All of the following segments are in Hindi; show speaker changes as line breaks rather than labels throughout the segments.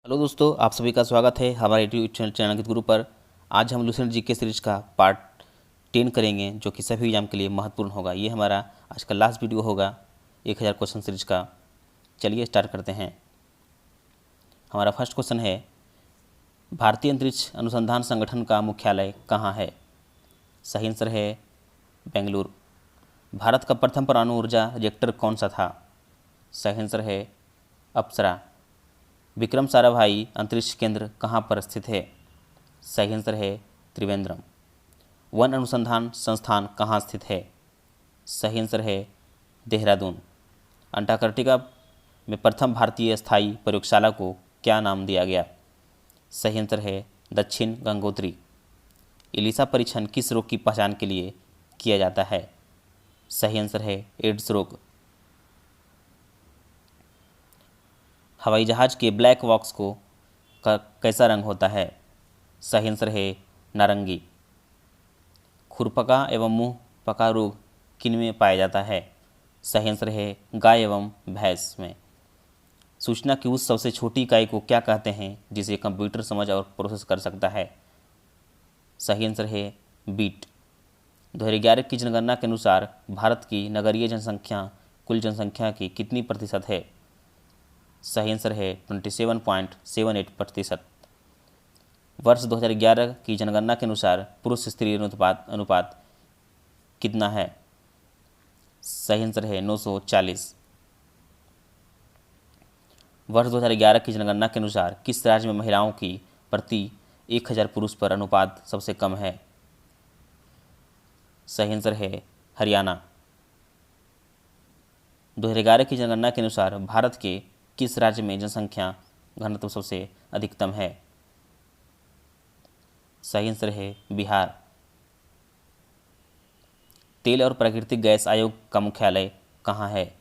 हेलो दोस्तों, आप सभी का स्वागत है हमारे यूट्यूब चैनल अंकित गुरु पर। आज हम लूसेंट जीके सीरीज का पार्ट 10 करेंगे, जो कि सभी एग्जाम के लिए महत्वपूर्ण होगा। ये हमारा आज का लास्ट वीडियो होगा 1000 क्वेश्चन सीरीज का। चलिए स्टार्ट करते हैं। हमारा फर्स्ट क्वेश्चन है, भारतीय अंतरिक्ष अनुसंधान संगठन का मुख्यालय कहाँ है? सही आंसर है बेंगलुरु। भारत का प्रथम परमाणु ऊर्जा रिएक्टर कौन सा था? सही आंसर है अप्सरा। विक्रम साराभाई अंतरिक्ष केंद्र कहाँ पर स्थित है? सही आंसर है त्रिवेंद्रम। वन अनुसंधान संस्थान कहाँ स्थित है? सही आंसर है देहरादून। अंटार्कटिका में प्रथम भारतीय स्थायी प्रयोगशाला को क्या नाम दिया गया? सही आंसर है दक्षिण गंगोत्री। इलिसा परीक्षण किस रोग की पहचान के लिए किया जाता है? सही आंसर है एड्स रोग। हवाई जहाज के ब्लैक बॉक्स का कैसा रंग होता है? सही आंसर है नारंगी। खुरपका एवं मुंह पका रोग किन में पाया जाता है? सही आंसर है गाय एवं भैंस में। सूचना की उस सबसे छोटी इकाई को क्या कहते हैं जिसे कंप्यूटर समझ और प्रोसेस कर सकता है? सही आंसर है बीट। 2011 की जनगणना के अनुसार भारत की नगरीय जनसंख्या कुल जनसंख्या की कितनी प्रतिशत है? सही आंसर है 27.78%। वर्ष 2011 की जनगणना के अनुसार पुरुष स्त्री अनुपात कितना है? सही आंसर है 940। वर्ष 2011 की जनगणना के अनुसार किस राज्य में महिलाओं की प्रति 1000 पुरुष पर अनुपात सबसे कम है? सही आंसर है हरियाणा। 2011 की जनगणना के अनुसार भारत के किस राज्य में जनसंख्या घनत्व सबसे अधिकतम है? सही आंसर है बिहार। तेल और प्राकृतिक गैस आयोग का मुख्यालय कहाँ है?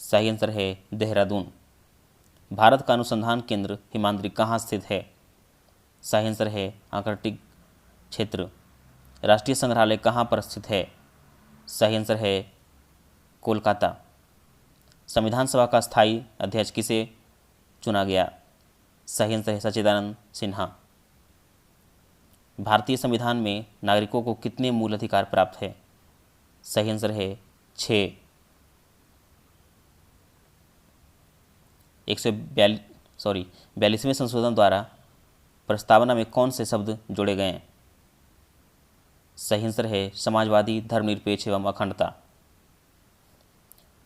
सही आंसर है देहरादून। भारत का अनुसंधान केंद्र हिमाद्री कहाँ स्थित है? सही आंसर है आर्कटिक क्षेत्र। राष्ट्रीय संग्रहालय कहाँ पर स्थित है? सही आंसर है कोलकाता। संविधान सभा का स्थायी अध्यक्ष किसे चुना गया? सही आंसर है सच्चिदानंद सिन्हा। भारतीय संविधान में नागरिकों को कितने मूल अधिकार प्राप्त है? सही आंसर है 6। 42वें संशोधन द्वारा प्रस्तावना में कौन से शब्द जोड़े गए हैं? सही आंसर है समाजवादी, धर्मनिरपेक्ष एवं अखंडता।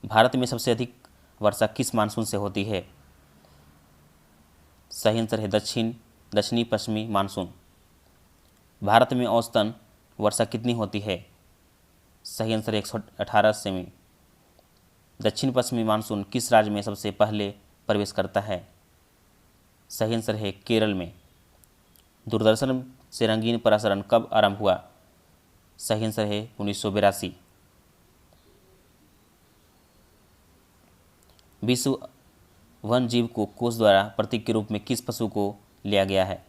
भारत में सबसे अधिक वर्षा किस मानसून से होती है? सही आंसर है दक्षिणी पश्चिमी मानसून। भारत में औसतन वर्षा कितनी होती है? सही आंसर है 118 सेमी। दक्षिण पश्चिमी मानसून किस राज्य में सबसे पहले प्रवेश करता है? सही आंसर है केरल में। दूरदर्शन से रंगीन प्रसारण कब आरंभ हुआ? सही आंसर है 1982। विश्व वन जीव को कोष द्वारा प्रतीक के रूप में किस पशु को लिया गया है?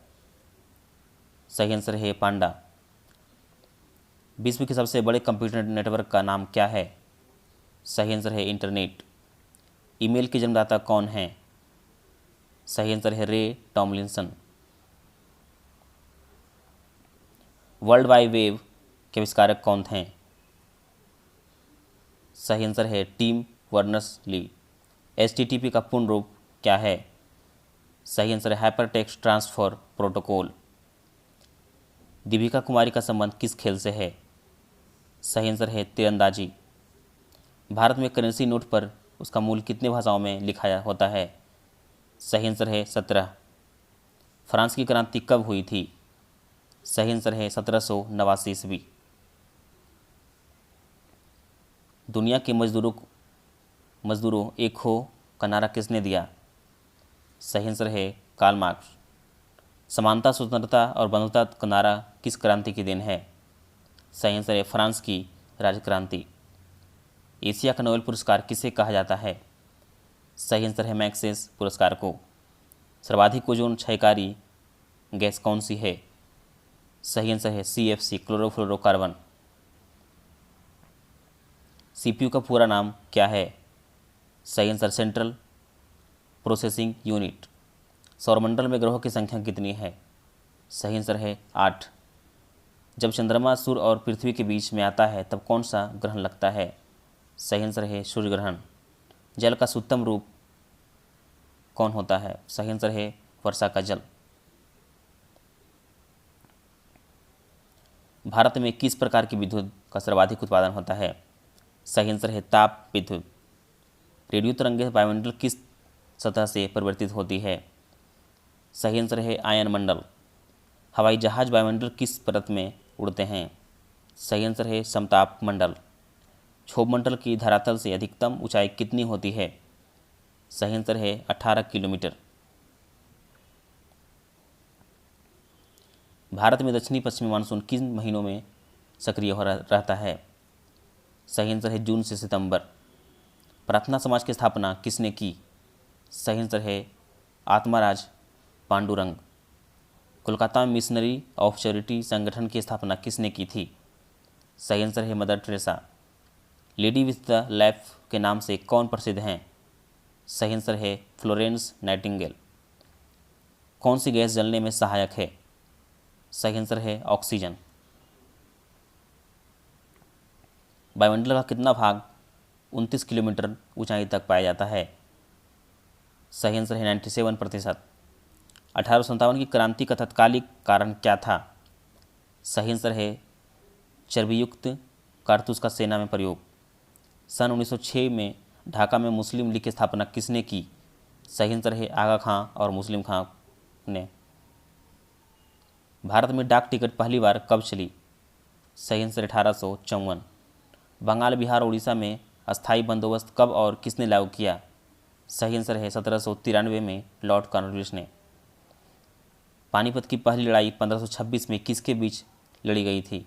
सही आंसर है पांडा। विश्व के सबसे बड़े कंप्यूटर नेटवर्क का नाम क्या है? सही आंसर है इंटरनेट। ईमेल के जन्मदाता कौन हैं? सही आंसर है रे टॉमलिंसन। वर्ल्ड वाइड वेब के आविष्कारक कौन थे? सही आंसर है टिम बर्नर्स-ली। HTTP का पूर्ण रूप क्या है? सही आंसर है hyper text transfer protocol. Deepika Kumari का संबंध किस खेल से है? सही आंसर है तीरंदाजी। भारत में करेंसी नोट पर उसका मूल कितने भाषाओं में लिखा होता है? सही आंसर है 17। फ्रांस की क्रांति कब हुई थी? सही आंसर है 1789 ईस्वी। दुनिया के मजदूरों एक हो का नारा किसने दिया? सही आंसर है कार्ल मार्क्स। समानता, स्वतंत्रता और बंधुता का नारा किस क्रांति की देन है? सही आंसर है फ्रांस की राजक्रांति। एशिया का नोबेल पुरस्कार किसे कहा जाता है? सही आंसर है मैक्सेस पुरस्कार को। सर्वाधिक ओजोन क्षयकारी गैस कौन सी है? सही आंसर है CFC क्लोरोफ्लोरोकार्बन। CPU का पूरा नाम क्या है? सही आंसर सेंट्रल प्रोसेसिंग यूनिट। सौरमंडल में ग्रहों की संख्या कितनी है? सही आंसर है 8। जब चंद्रमा, सूर्य और पृथ्वी के बीच में आता है तब कौन सा ग्रहण लगता है? सही आंसर है सूर्य ग्रहण। जल का शुद्धतम रूप कौन होता है? सही आंसर है वर्षा का जल। भारत में किस प्रकार की विद्युत का सर्वाधिक उत्पादन होता है? सही आंसर है ताप विद्युत। रेडियो तरंगें वायुमंडल किस सतह से परिवर्तित होती है? सही आंसर है आयन मंडल। हवाई जहाज वायुमंडल किस परत में उड़ते हैं? सही आंसर है समताप मंडल। क्षोभ मंडल की धरातल से अधिकतम ऊंचाई कितनी होती है? सही आंसर है 18 किलोमीटर। भारत में दक्षिणी पश्चिमी मानसून किन महीनों में सक्रिय हो रहता है? सही आंसर है जून से सितंबर। प्रार्थना समाज की स्थापना किसने की? सही आंसर है आत्माराज पांडुरंग। कोलकाता में मिशनरी ऑफ चैरिटी संगठन की स्थापना किसने की थी? सही आंसर है mother Teresa. Lady with the lamp के नाम से कौन प्रसिद्ध हैं? सही आंसर है फ्लोरेंस नाइटिंगेल। कौन सी गैस जलने में सहायक है? सही आंसर है ऑक्सीजन। वायुमंडल का कितना भाग 29 किलोमीटर ऊंचाई तक पाया जाता है? सही आंसर है 97%। 1857 की क्रांति का तत्कालिक कारण क्या था? सही आंसर है चर्बीयुक्त कारतूस का सेना में प्रयोग। सन 1906 में ढाका में मुस्लिम लीग की स्थापना किसने की? सही आंसर है आगा खां और मुस्लिम खां ने। भारत में डाक टिकट पहली बार कब चली? सही आंसर 1854। बंगाल, बिहार और उड़ीसा में अस्थायी बंदोबस्त कब और किसने लागू किया? सही आंसर है 1793 में लॉर्ड कॉर्नवालिस ने। पानीपत की पहली लड़ाई 1526 में किसके बीच लड़ी गई थी?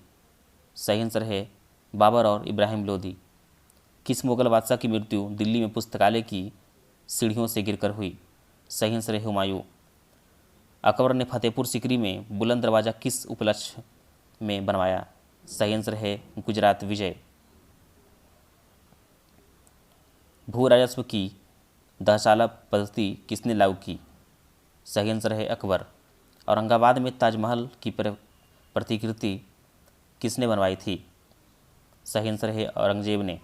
सही आंसर है बाबर और इब्राहिम लोदी। किस मुगल बादशाह की मृत्यु दिल्ली में पुस्तकालय की सीढ़ियों से गिरकर हुई? सही आंसर है हुमायूं। अकबर ने फतेहपुर सीकरी में बुलंद दरवाज़ा किस उपलक्ष्य में बनवाया? सही आंसर है गुजरात विजय। भू राजस्व की दहशाला पद्धति किसने लागू की? सही आंसर है अकबर। औरंगाबाद में ताजमहल की प्रतिकृति किसने बनवाई थी? सही आंसर है औरंगजेब ने।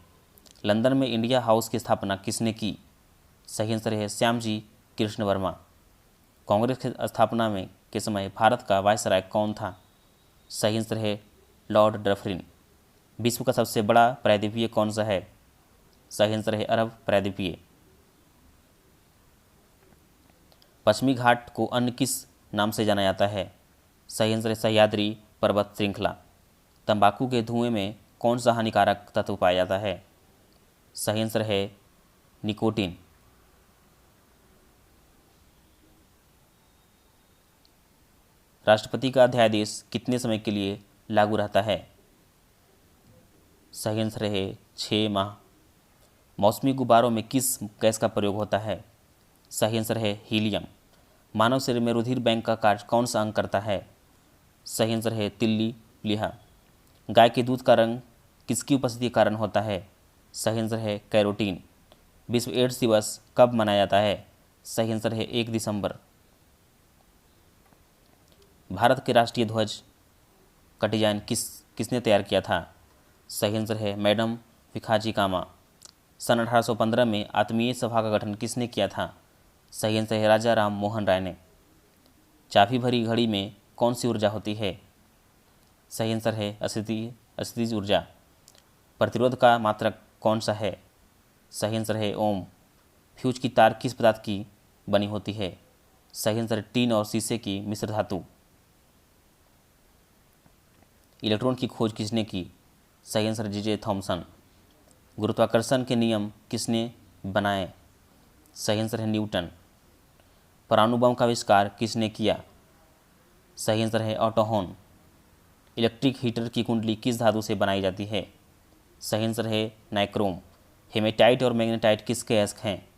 लंदन में इंडिया हाउस की स्थापना किसने की? सही आंसर है श्यामजी कृष्ण वर्मा। कांग्रेस की स्थापना में के समय भारत का वायसराय कौन था? सही आंसर है लॉर्ड डफरिन। विश्व का सबसे बड़ा प्रायद्वीपीय कौन सा है? सही आंसर है अरब प्रायद्वीपीय। पश्चिमी घाट को अन्य किस नाम से जाना जाता है? सही आंसर है सह्याद्री पर्वत श्रृंखला। तंबाकू के धुएं में कौन सा हानिकारक तत्व पाया जाता है? सही आंसर है निकोटीन। राष्ट्रपति का अध्यादेश कितने समय के लिए लागू रहता है? सही आंसर है 6 माह। मौसमी गुब्बारों में किस गैस का प्रयोग होता है? सही आंसर है हीलियम। मानव शरीर में रुधिर बैंक का कार्य कौन सा अंग करता है? सही आंसर है तिल्ली प्लीहा। गाय के दूध का रंग किसकी उपस्थिति के कारण होता है? सही आंसर है कैरोटीन। विश्व एड्स दिवस कब मनाया जाता है? सही आंसर है 1 दिसंबर। भारत के राष्ट्रीय ध्वज का डिजाइन किसने तैयार किया था? सही आंसर है मैडम भिखाजी कामा। सन 1815 में आत्मीय सभा का गठन किसने किया था? सही आंसर है राजा राम मोहन राय ने। चाबी भरी घड़ी में कौन सी ऊर्जा होती है? सही आंसर है अस्थितिज ऊर्जा। प्रतिरोध का मात्रक कौन सा है? सही आंसर है ओम। फ्यूज की तार किस पदार्थ की बनी होती है? सही आंसर है टीन और शीशे की मिश्र धातु। इलेक्ट्रॉन की खोज किसने की? सही आंसर जे थॉमसन। गुरुत्वाकर्षण के नियम किसने बनाए? सही आंसर है न्यूटन। परमाणु बम का आविष्कार किसने किया? सही आंसर है ऑटो हॉर्न। इलेक्ट्रिक हीटर की कुंडली किस धातु से बनाई जाती है? सही आंसर है नाइक्रोम। हेमेटाइट और मैग्नेटाइट किसके अयस्क हैं?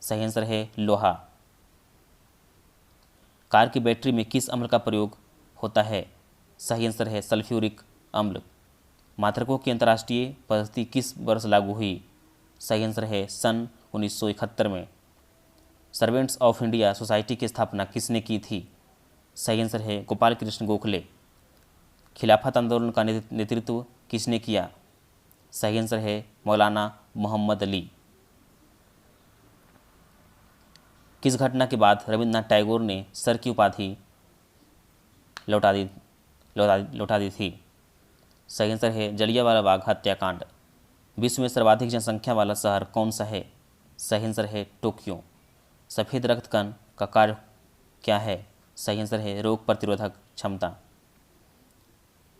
सही आंसर है लोहा। कार की बैटरी में किस अम्ल का प्रयोग होता है? सही आंसर है सल्फ्यूरिक अम्ल। मात्रकों की अंतर्राष्ट्रीय पद्धति किस वर्ष लागू हुई? सही आंसर है सन 1971 में। सर्वेंट्स ऑफ इंडिया सोसाइटी की स्थापना किसने की थी? सही आंसर है गोपाल कृष्ण गोखले। खिलाफत आंदोलन का नेतृत्व किसने किया? सही आंसर है मौलाना मोहम्मद अली। किस घटना के बाद रविंद्रनाथ टैगोर ने सर की उपाधि लौटा दी थी? सही आंसर है जलियांवाला बाग हत्याकांड। विश्व में सर्वाधिक जनसंख्या वाला शहर कौन सा है? सही आंसर है टोक्यो। सफ़ेद रक्त कण का कार्य क्या है? सही आंसर है रोग प्रतिरोधक क्षमता।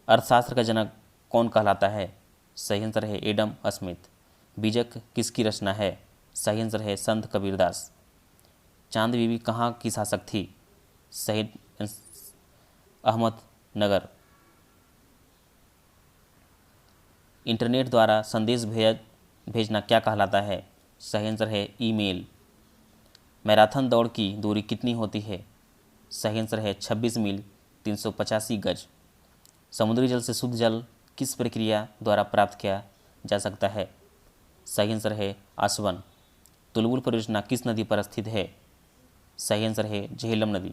अर्थशास्त्र का जनक कौन कहलाता है? सही आंसर है एडम स्मिथ। बीजक किसकी रचना है? सही आंसर है संत कबीरदास। चांद बीबी कहाँ की शासक थी? सही अहमदनगर। इंटरनेट द्वारा संदेश भेजना क्या कहलाता है? सही आंसर है ईमेल। मैराथन दौड़ की दूरी कितनी होती है? सही आंसर है 26 मील 385 गज। समुद्री जल से शुद्ध जल किस प्रक्रिया द्वारा प्राप्त किया जा सकता है? सही आंसर है आसवन। तुलबुल परियोजना किस नदी पर स्थित है? सही आंसर है झेलम नदी।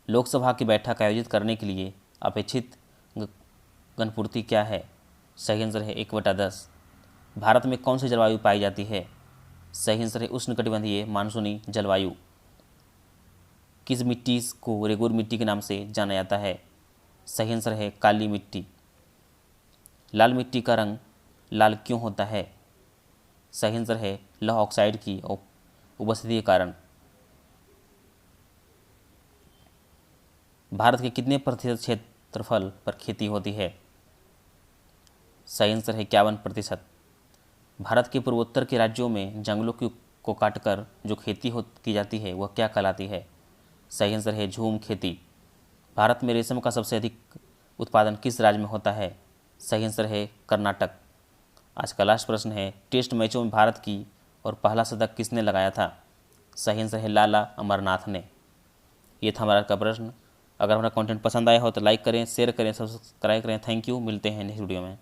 लोकसभा की बैठक आयोजित करने के लिए अपेक्षित घनपूर्ति क्या है? सही आंसर है 1/10। भारत में कौन सी जलवायु पाई जाती है? सही आंसर है उष्णकटिबंधीय मानसूनी जलवायु। किस मिट्टी को रेगुर मिट्टी के नाम से जाना जाता है? सही आंसर है काली मिट्टी। लाल मिट्टी का रंग लाल क्यों होता है? सही आंसर है लौह ऑक्साइड की उपस्थिति के कारण। भारत के कितने प्रतिशत क्षेत्रफल पर खेती होती है? सही आंसर है 51%। भारत के पूर्वोत्तर के राज्यों में जंगलों को काटकर जो खेती की जाती है वह क्या कहलाती है? सही आंसर है झूम खेती। भारत में रेशम का सबसे अधिक उत्पादन किस राज्य में होता है? सही आंसर है कर्नाटक। आज का लास्ट प्रश्न है टेस्ट मैचों में भारत की और पहला शतक किसने लगाया था? सही आंसर है लाला अमरनाथ ने। ये था हमारा का प्रश्न। अगर हमारा कंटेंट पसंद आया हो तो लाइक करें, शेयर करें, सब्सक्राइब करें। Thank you. मिलते हैं नेक्स्ट वीडियो में।